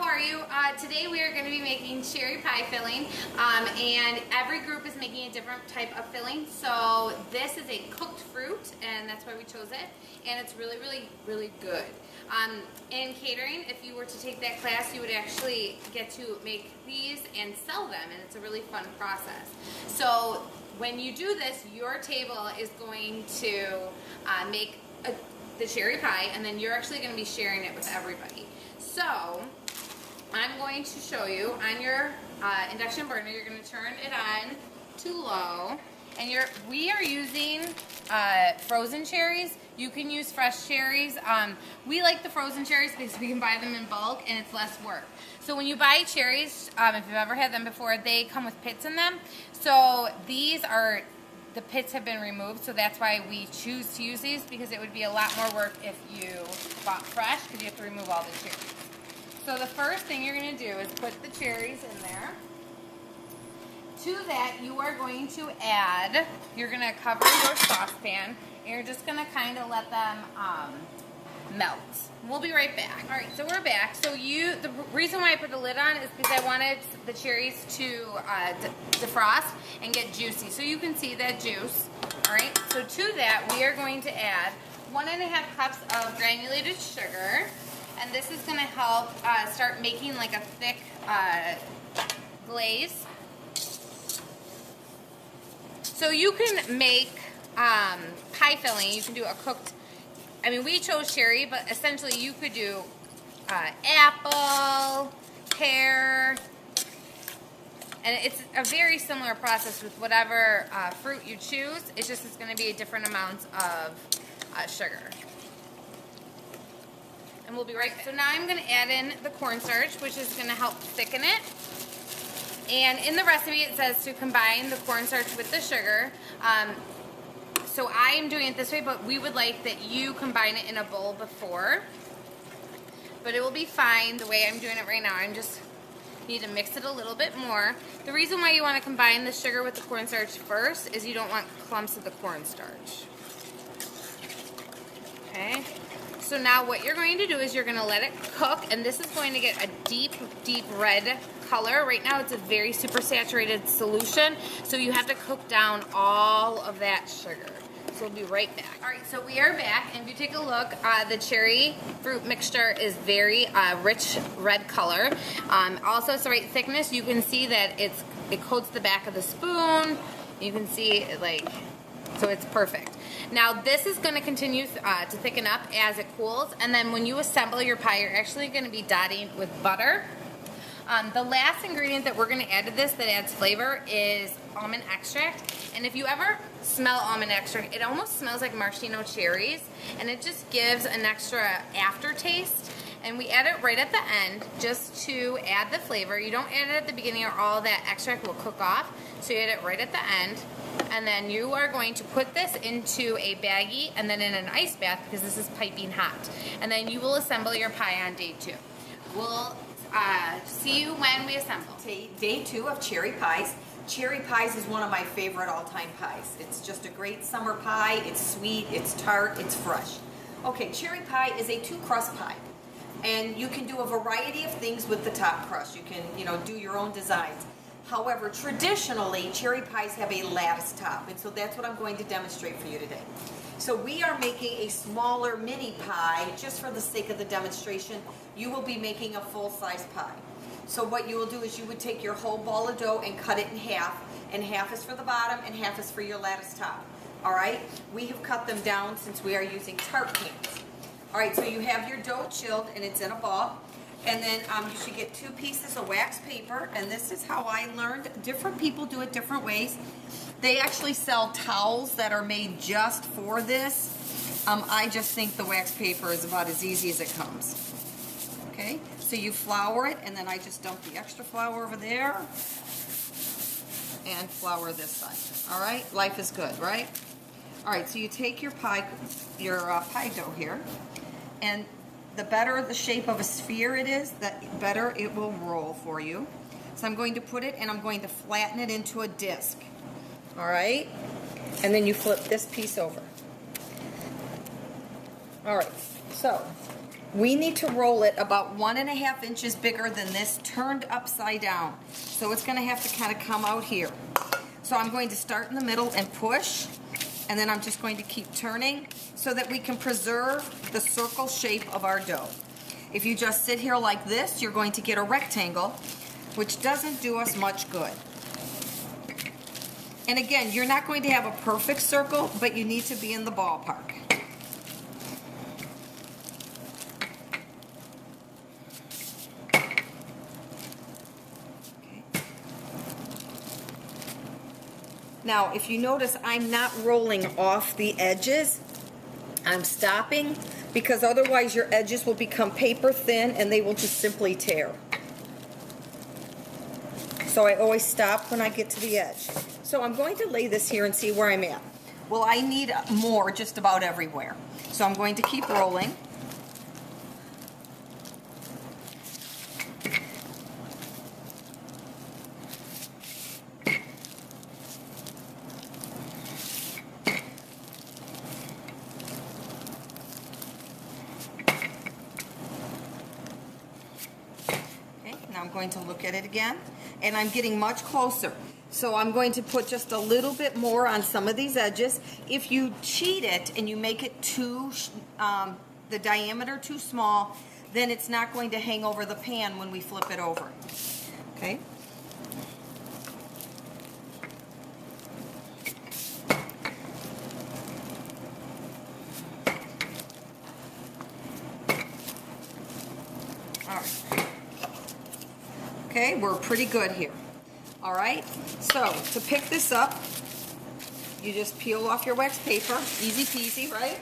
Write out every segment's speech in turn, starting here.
how are you? Today we are going to be making cherry pie filling, and every group is making a different type of filling. So this is a cooked fruit, and that's why we chose it, and it's really, really, really good. In catering, if you were to take that class, you would actually get to make these and sell them, and it's a really fun process. So when you do this, your table is going to make the cherry pie, and then you're actually going to be sharing it with everybody. So I'm going to show you on your induction burner. You're going to turn it on to low, and we are using frozen cherries. You can use fresh cherries. We like the frozen cherries because we can buy them in bulk and it's less work. So when you buy cherries, if you've ever had them before, they come with pits in them. So the pits have been removed, so that's why we choose to use these, because it would be a lot more work if you bought fresh, because you have to remove all the cherries. So the first thing you're going to do is put the cherries in there. To that, you are going to add, you're going to cover your saucepan, and you're just going to kind of let them melt. We'll be right back. All right, so we're back. So the reason why I put the lid on is because I wanted the cherries to defrost and get juicy. So you can see that juice. All right, so to that, we are going to add 1.5 cups of granulated sugar. And this is going to help start making like a thick glaze. So you can make pie filling. You can do a cooked, we chose cherry, but essentially you could do apple, pear, and it's a very similar process with whatever fruit you choose. It's just it's going to be a different amount of sugar. And we'll be right back. So now I'm going to add in the cornstarch, which is going to help thicken it. And in the recipe it says to combine the cornstarch with the sugar. So I am doing it this way, but we would like that you combine it in a bowl before. But it will be fine the way I'm doing it right now. I just need to mix it a little bit more. The reason why you want to combine the sugar with the cornstarch first is you don't want clumps of the cornstarch. Okay. So now what you're going to do is you're going to let it cook, and this is going to get a deep, deep red color. Right now it's a very super saturated solution, so you have to cook down all of that sugar. So we'll be right back. All right, so we are back, and if you take a look, the cherry fruit mixture is very rich red color. Also, it's the right thickness. You can see that it coats the back of the spoon. You can see so it's perfect. Now this is going to continue to thicken up as it cools, and then when you assemble your pie, you're actually going to be dotting with butter. The last ingredient that we're going to add to this that adds flavor is almond extract. And if you ever smell almond extract, it almost smells like maraschino cherries, and it just gives an extra aftertaste. And we add it right at the end just to add the flavor. You don't add it at the beginning or all that extract will cook off. So you add it right at the end. And then you are going to put this into a baggie and then in an ice bath, because this is piping hot. And then you will assemble your pie on day 2. We'll see you when we assemble. Day 2 of cherry pies. Cherry pies is one of my favorite all-time pies. It's just a great summer pie. It's sweet, it's tart, it's fresh. Okay, cherry pie is a 2-crust pie. And you can do a variety of things with the top crust. You can, do your own designs. However, traditionally, cherry pies have a lattice top, and so that's what I'm going to demonstrate for you today. So we are making a smaller mini pie just for the sake of the demonstration. You will be making a full-size pie. So what you will do is you would take your whole ball of dough and cut it in half, and half is for the bottom and half is for your lattice top. All right? We have cut them down since we are using tart pans. All right, so you have your dough chilled and it's in a ball. And then you should get 2 pieces of wax paper, and this is how I learned. Different people do it different ways. They actually sell towels that are made just for this. I just think the wax paper is about as easy as it comes. Okay, so you flour it, and then I just dump the extra flour over there and flour this side. All right, life is good, right? All right, so you take your pie dough here, and the better the shape of a sphere it is, the better it will roll for you. So I'm going to put it, and I'm going to flatten it into a disc. All right? And then you flip this piece over. All right. So we need to roll it about 1.5 inches bigger than this, turned upside down. So it's gonna have to kind of come out here. So I'm going to start in the middle and push, and then I'm just going to keep turning so that we can preserve the circle shape of our dough. If you just sit here like this, you're going to get a rectangle, which doesn't do us much good. And again, you're not going to have a perfect circle, but you need to be in the ballpark. Now, if you notice, I'm not rolling off the edges. I'm stopping because otherwise your edges will become paper thin and they will just simply tear. So I always stop when I get to the edge. So I'm going to lay this here and see where I'm at. Well, I need more just about everywhere. So I'm going to keep rolling. Now I'm going to look at it again, and I'm getting much closer. So I'm going to put just a little bit more on some of these edges. If you cheat it and you make it too, the diameter too small, then it's not going to hang over the pan when we flip it over. Okay? All right. Okay, we're pretty good here. All right, so to pick this up, you just peel off your wax paper, easy peasy, right?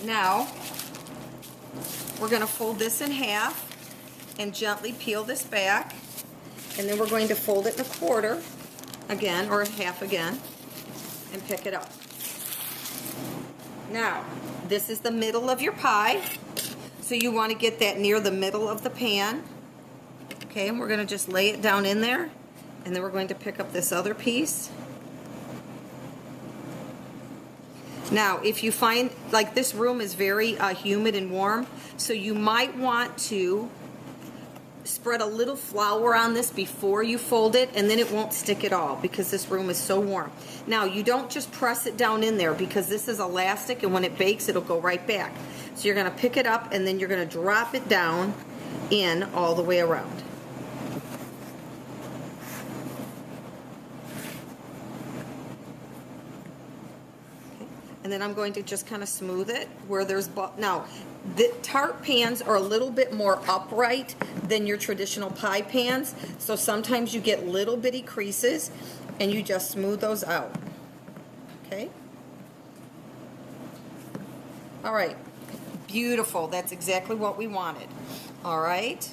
Now, we're gonna fold this in half and gently peel this back, and then we're going to fold it in a quarter again, or half again, and pick it up. Now, this is the middle of your pie, so you wanna get that near the middle of the pan. Okay, and we're going to just lay it down in there, and then we're going to pick up this other piece. Now, if you find, like, this room is very humid and warm, so you might want to spread a little flour on this before you fold it, and then it won't stick at all because this room is so warm. Now, you don't just press it down in there because this is elastic, and when it bakes, it'll go right back. So you're going to pick it up, and then you're going to drop it down in all the way around. And then I'm going to just kind of smooth it where there's, now, the tart pans are a little bit more upright than your traditional pie pans, so sometimes you get little bitty creases, and you just smooth those out. Okay? All right. Beautiful. That's exactly what we wanted. All right.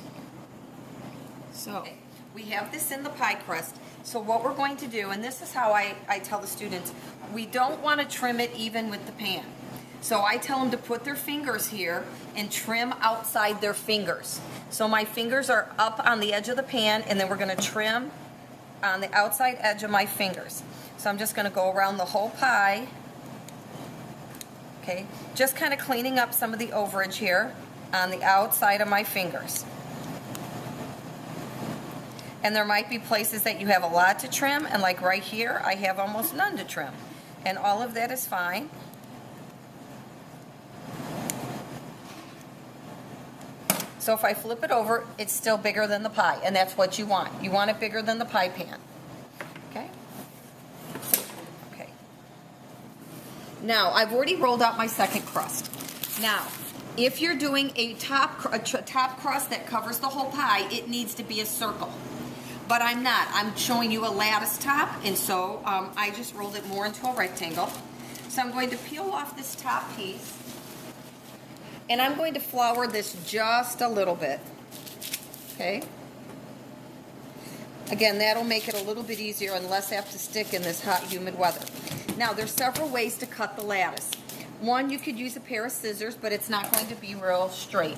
So we have this in the pie crust. So what we're going to do, and this is how I tell the students, we don't want to trim it even with the pan. So I tell them to put their fingers here and trim outside their fingers. So my fingers are up on the edge of the pan, and then we're going to trim on the outside edge of my fingers. So I'm just going to go around the whole pie. Okay, just kind of cleaning up some of the overage here on the outside of my fingers. And there might be places that you have a lot to trim, and like right here, I have almost none to trim. And all of that is fine. So if I flip it over, it's still bigger than the pie, and that's what you want. You want it bigger than the pie pan. Okay? Okay. Now, I've already rolled out my second crust. Now, if you're doing a top crust that covers the whole pie, it needs to be a circle. But I'm not. I'm showing you a lattice top, and so I just rolled it more into a rectangle. So I'm going to peel off this top piece, and I'm going to flour this just a little bit. Okay? Again, that'll make it a little bit easier and less apt to stick in this hot, humid weather. Now, there's several ways to cut the lattice. One, you could use a pair of scissors, but it's not going to be real straight.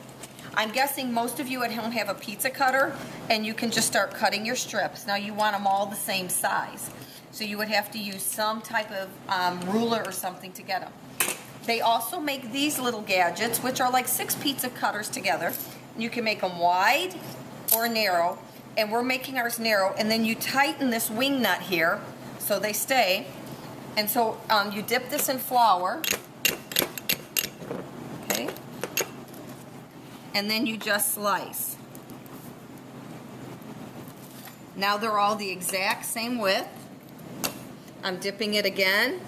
I'm guessing most of you at home have a pizza cutter, and you can just start cutting your strips. Now, you want them all the same size, so you would have to use some type of ruler or something to get them. They also make these little gadgets, which are like 6 pizza cutters together. You can make them wide or narrow, and we're making ours narrow, and then you tighten this wing nut here so they stay. And so you dip this in flour, okay, and then you just slice. Now they're all the exact same width. I'm dipping it again.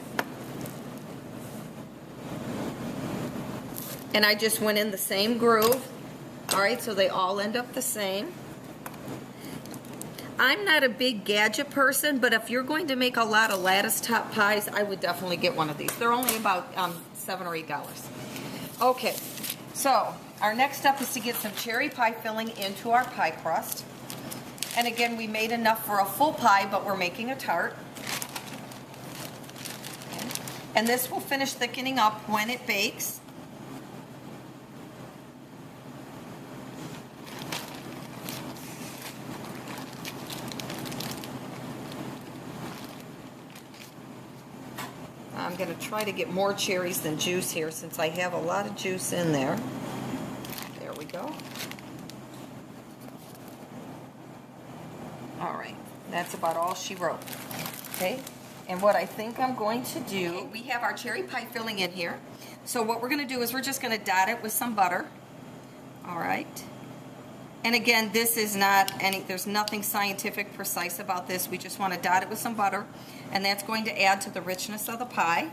And I just went in the same groove. All right, so they all end up the same. I'm not a big gadget person, but if you're going to make a lot of lattice top pies, I would definitely get one of these. They're only about $7 or $8. Okay, so our next step is to get some cherry pie filling into our pie crust. And again, we made enough for a full pie, but we're making a tart. Okay. And this will finish thickening up when it bakes. I'm going to try to get more cherries than juice here since I have a lot of juice in there. There we go. All right, that's about all she wrote. Okay, and what I think I'm going to do, we have our cherry pie filling in here. So what we're going to do is we're just going to dot it with some butter. All right. And again, this is not there's nothing scientific precise about this. We just want to dot it with some butter, and that's going to add to the richness of the pie.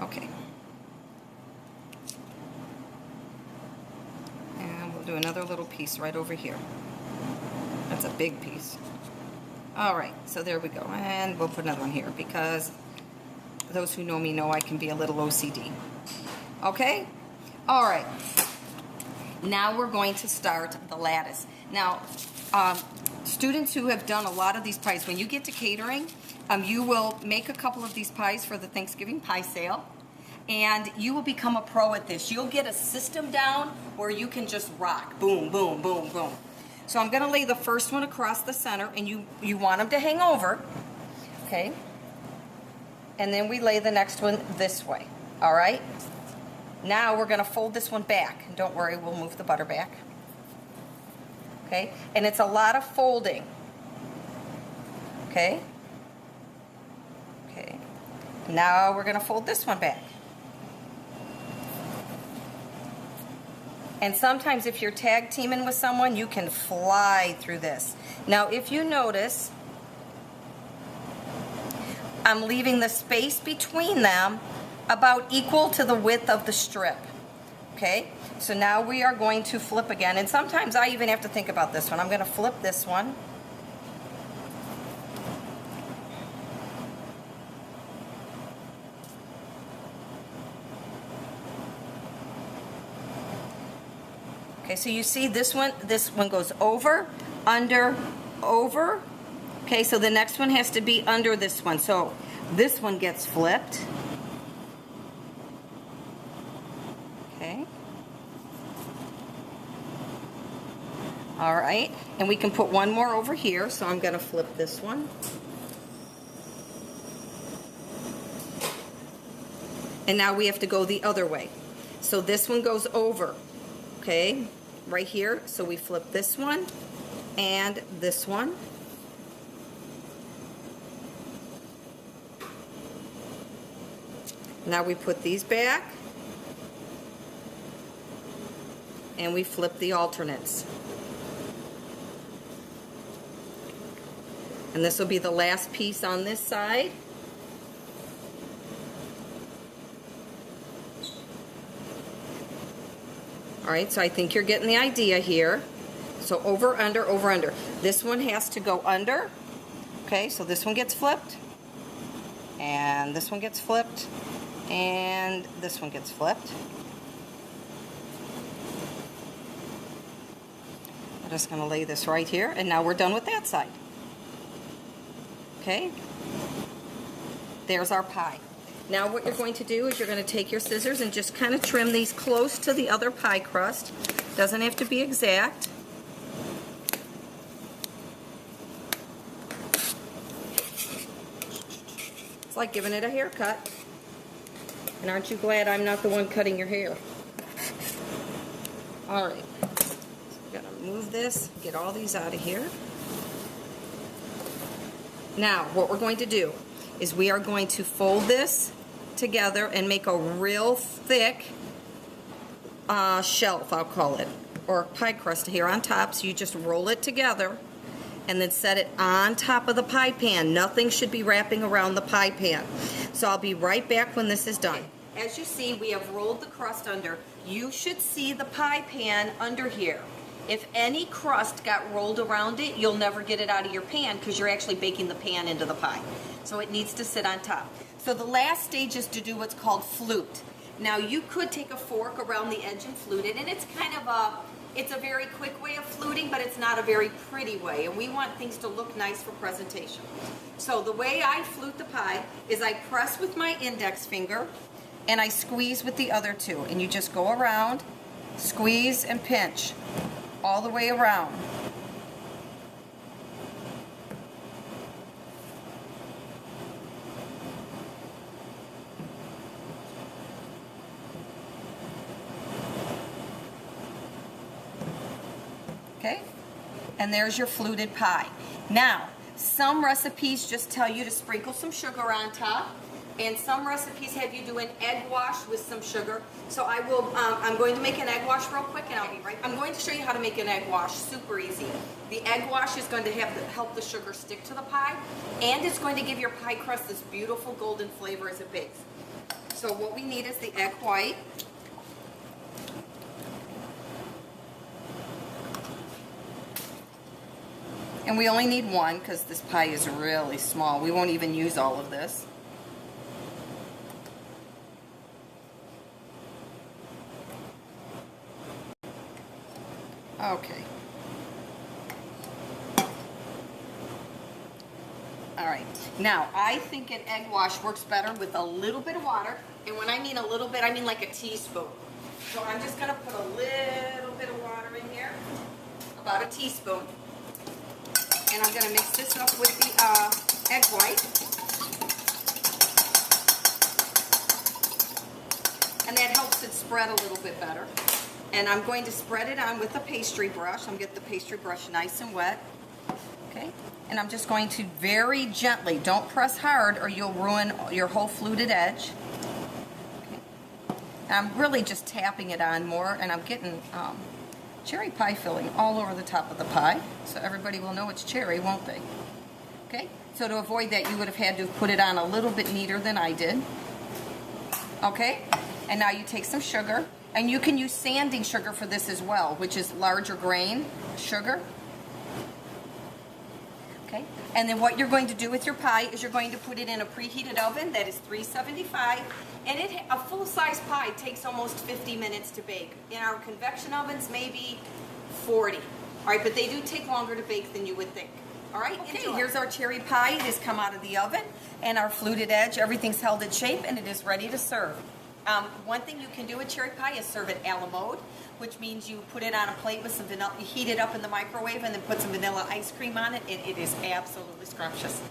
Okay. And we'll do another little piece right over here. That's a big piece. All right, so there we go. And we'll put another one here because those who know me know I can be a little OCD. Okay? All right, now we're going to start the lattice. Now, students who have done a lot of these pies, when you get to catering, you will make a couple of these pies for the Thanksgiving pie sale, and you will become a pro at this. You'll get a system down where you can just rock. Boom, boom, boom, boom. So I'm going to lay the first one across the center, and you want them to hang over, okay? And then we lay the next one this way, all right? Now we're going to fold this one back. And don't worry, we'll move the butter back. Okay? And it's a lot of folding. Okay? Okay. Now we're going to fold this one back. And sometimes if you're tag teaming with someone, you can fly through this. Now if you notice, I'm leaving the space between them about equal to the width of the strip. Okay, so now we are going to flip again, and sometimes I even have to think about this one. I'm going to flip this one. Okay, so you see this one goes over, under, over. Okay, so the next one has to be under this one. So this one gets flipped. Okay. All right, and we can put one more over here, so I'm going to flip this one. And now we have to go the other way. So this one goes over, okay, right here. So we flip this one and this one. Now we put these back. And we flip the alternates. And this will be the last piece on this side. All right, so I think you're getting the idea here. So over, under, over, under. This one has to go under. Okay, so this one gets flipped. And this one gets flipped. And this one gets flipped. I'm just going to lay this right here, and now we're done with that side. Okay? There's our pie. Now what you're going to do is you're going to take your scissors and just kind of trim these close to the other pie crust. Doesn't have to be exact. As like giving it a haircut. And aren't you glad I'm not the one cutting your hair? All right. So we gotta move this, get all these out of here. Now, what we're going to do is we are going to fold this together and make a real thick shelf, I'll call it, or pie crust here on top. So you just roll it together and then set it on top of the pie pan. Nothing should be wrapping around the pie pan. So I'll be right back when this is done. As you see, we have rolled the crust under. You should see the pie pan under here. If any crust got rolled around it, you'll never get it out of your pan because you're actually baking the pan into the pie. So it needs to sit on top. So the last stage is to do what's called flute. Now you could take a fork around the edge and flute it, and it's kind of it's a very quick way of fluting, but it's not a very pretty way, and we want things to look nice for presentation. So the way I flute the pie is I press with my index finger and I squeeze with the other two, and you just go around, squeeze and pinch all the way around. Okay? And there's your fluted pie. Now, some recipes just tell you to sprinkle some sugar on top, and some recipes have you do an egg wash with some sugar. So I will, I'm going to make an egg wash real quick, and I'll be right back. I'm going to show you how to make an egg wash, super easy. The egg wash is going to help the sugar stick to the pie, and it's going to give your pie crust this beautiful golden flavor as it bakes. So what we need is the egg white. And we only need one because this pie is really small. We won't even use all of this. Okay. All right. Now, I think an egg wash works better with a little bit of water. And when I mean a little bit, I mean like a teaspoon. So I'm just going to put a little bit of water in here, about a teaspoon. And I'm going to mix this up with the egg white. And that helps it spread a little bit better. And I'm going to spread it on with a pastry brush. I'm going to get the pastry brush nice and wet. Okay? And I'm just going to very gently, don't press hard or you'll ruin your whole fluted edge. Okay. And I'm really just tapping it on more, and I'm getting cherry pie filling all over the top of the pie, so everybody will know it's cherry, won't they? Okay, so to avoid that, you would have had to put it on a little bit neater than I did. Okay, and now you take some sugar, and you can use sanding sugar for this as well, which is larger grain sugar. Okay, and then what you're going to do with your pie is you're going to put it in a preheated oven that is 375, and a full-size pie takes almost 50 minutes to bake. In our convection ovens, maybe 40. All right, but they do take longer to bake than you would think. All right, okay, here's our cherry pie. It has come out of the oven, and our fluted edge, everything's held its shape, and it is ready to serve. One thing you can do with cherry pie is serve it a la mode, which means you put it on a plate with some vanilla, you heat it up in the microwave, and then put some vanilla ice cream on it, and it is absolutely scrumptious.